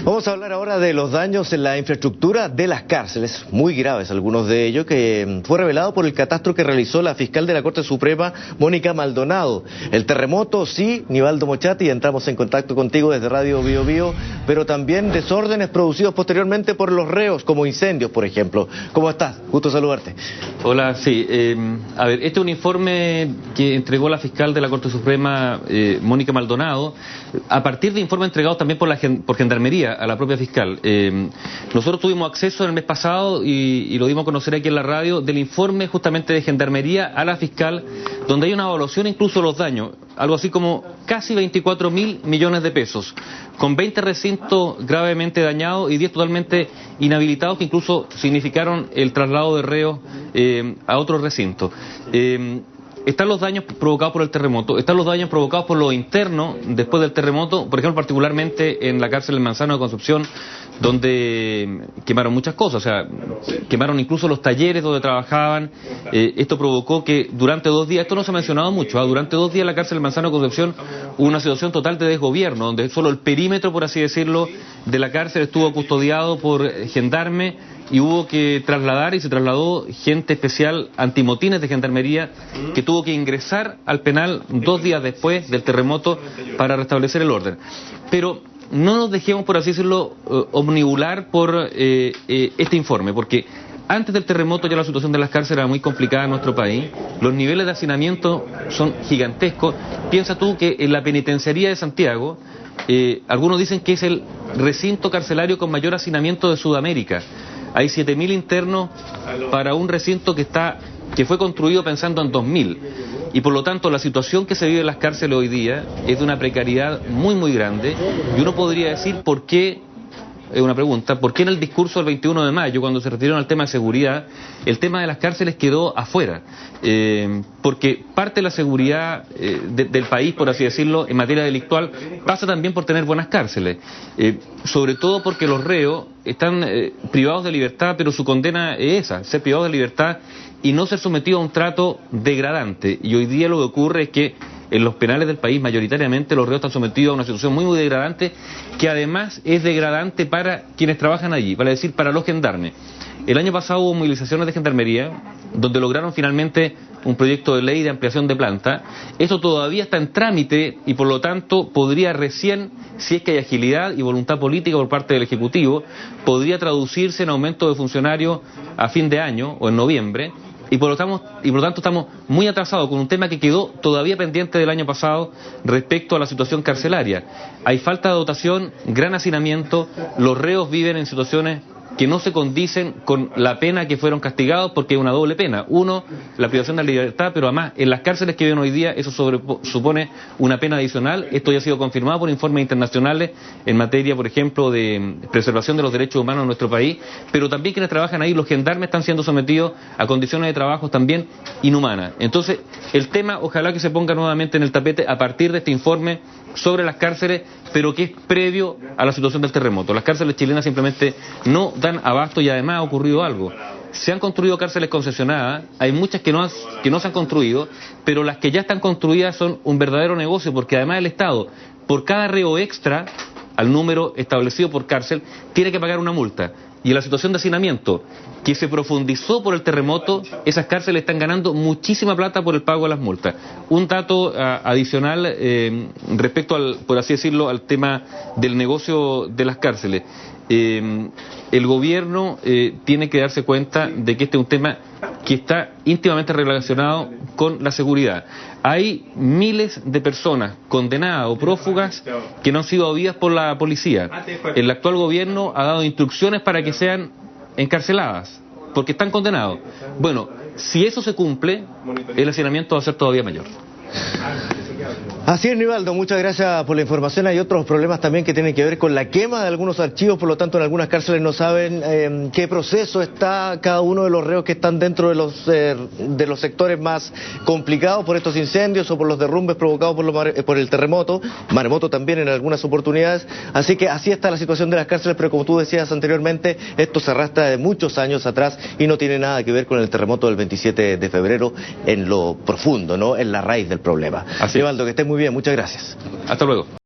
Vamos a hablar ahora de los daños en la infraestructura de las cárceles, muy graves algunos de ellos, que fue revelado por el catastro que realizó la fiscal de la Corte Suprema, Mónica Maldonado. El terremoto, sí, Nivaldo Mochati, entramos en contacto contigo desde Radio Bio Bio, pero también desórdenes producidos posteriormente por los reos, como incendios, por ejemplo. ¿Cómo estás? Gusto saludarte. Hola, sí. A ver, este es un informe que entregó la fiscal de la Corte Suprema, Mónica Maldonado, a partir de informes entregados también por Gendarmería a la propia fiscal. Nosotros tuvimos acceso el mes pasado y lo dimos a conocer aquí en la radio del informe justamente de Gendarmería a la fiscal, donde hay una evaluación incluso de los daños, algo así como casi 24.000 millones de pesos, con 20 recintos gravemente dañados y 10 totalmente inhabilitados, que incluso significaron el traslado de reos a otros recintos. Están los daños provocados por el terremoto, están los daños provocados por lo interno después del terremoto, por ejemplo, particularmente en la cárcel del Manzano de Concepción, donde quemaron muchas cosas, o sea, quemaron incluso los talleres donde trabajaban. Esto provocó que durante 2 días, esto no se ha mencionado mucho, durante 2 días en la cárcel del Manzano de Concepción hubo una situación total de desgobierno, donde solo el perímetro, por así decirlo, de la cárcel estuvo custodiado por gendarme, y hubo que trasladar, y se trasladó gente especial antimotines de Gendarmería, que tuvo que ingresar al penal 2 días después del terremoto para restablecer el orden. Pero no nos dejemos, por así decirlo, omnibular por este informe, porque antes del terremoto ya la situación de las cárceles era muy complicada en nuestro país. Los niveles de hacinamiento son gigantescos. Piensa tú que en la penitenciaría de Santiago, algunos dicen que es el recinto carcelario con mayor hacinamiento de Sudamérica. Hay 7.000 internos para un recinto que fue construido pensando en 2.000. Y por lo tanto la situación que se vive en las cárceles hoy día es de una precariedad muy muy grande. Y uno podría decir por qué, es una pregunta, ¿por qué en el discurso del 21 de mayo, cuando se refirieron al tema de seguridad, el tema de las cárceles quedó afuera? Porque parte de la seguridad del país, por así decirlo, en materia delictual, pasa también por tener buenas cárceles. Sobre todo porque los reos están privados de libertad, pero su condena es esa, ser privados de libertad y no ser sometidos a un trato degradante. Y hoy día lo que ocurre es que en los penales del país mayoritariamente los reos están sometidos a una situación muy muy degradante, que además es degradante para quienes trabajan allí, vale decir, para los gendarmes. El año pasado hubo movilizaciones de Gendarmería donde lograron finalmente un proyecto de ley de ampliación de planta. Esto todavía está en trámite y por lo tanto podría recién, si es que hay agilidad y voluntad política por parte del Ejecutivo, podría traducirse en aumento de funcionarios a fin de año o en noviembre. Y por lo tanto estamos muy atrasados con un tema que quedó todavía pendiente del año pasado respecto a la situación carcelaria. Hay falta de dotación, gran hacinamiento, los reos viven en situaciones que no se condicen con la pena que fueron castigados, porque es una doble pena. Uno, la privación de la libertad, pero además en las cárceles que viven hoy día eso supone una pena adicional. Esto ya ha sido confirmado por informes internacionales en materia, por ejemplo, de preservación de los derechos humanos en nuestro país, pero también quienes trabajan ahí, los gendarmes, están siendo sometidos a condiciones de trabajo también inhumanas. Entonces, el tema ojalá que se ponga nuevamente en el tapete a partir de este informe sobre las cárceles, pero que es previo a la situación del terremoto. Las cárceles chilenas simplemente no dan abasto y además ha ocurrido algo. Se han construido cárceles concesionadas, hay muchas que no se han construido, pero las que ya están construidas son un verdadero negocio, porque además el Estado, por cada reo extra al número establecido por cárcel, tiene que pagar una multa. Y en la situación de hacinamiento que se profundizó por el terremoto, esas cárceles están ganando muchísima plata por el pago de las multas. Un dato adicional respecto al, por así decirlo, al tema del negocio de las cárceles. El gobierno tiene que darse cuenta de que este es un tema que está íntimamente relacionado con la seguridad. Hay miles de personas condenadas o prófugas que no han sido habidas por la policía. El actual gobierno ha dado instrucciones para que sean encarceladas, porque están condenados. Bueno, si eso se cumple, el hacinamiento va a ser todavía mayor. Así es, Nivaldo, muchas gracias por la información. Hay otros problemas también que tienen que ver con la quema de algunos archivos, por lo tanto en algunas cárceles no saben qué proceso está cada uno de los reos que están dentro de los sectores más complicados por estos incendios o por los derrumbes provocados por el terremoto, maremoto también en algunas oportunidades. Así que así está la situación de las cárceles, pero como tú decías anteriormente, esto se arrastra de muchos años atrás y no tiene nada que ver con el terremoto del 27 de febrero en lo profundo, ¿no? En la raíz del problema. Así. Nivaldo, que estés muy bien, muchas gracias. Hasta luego.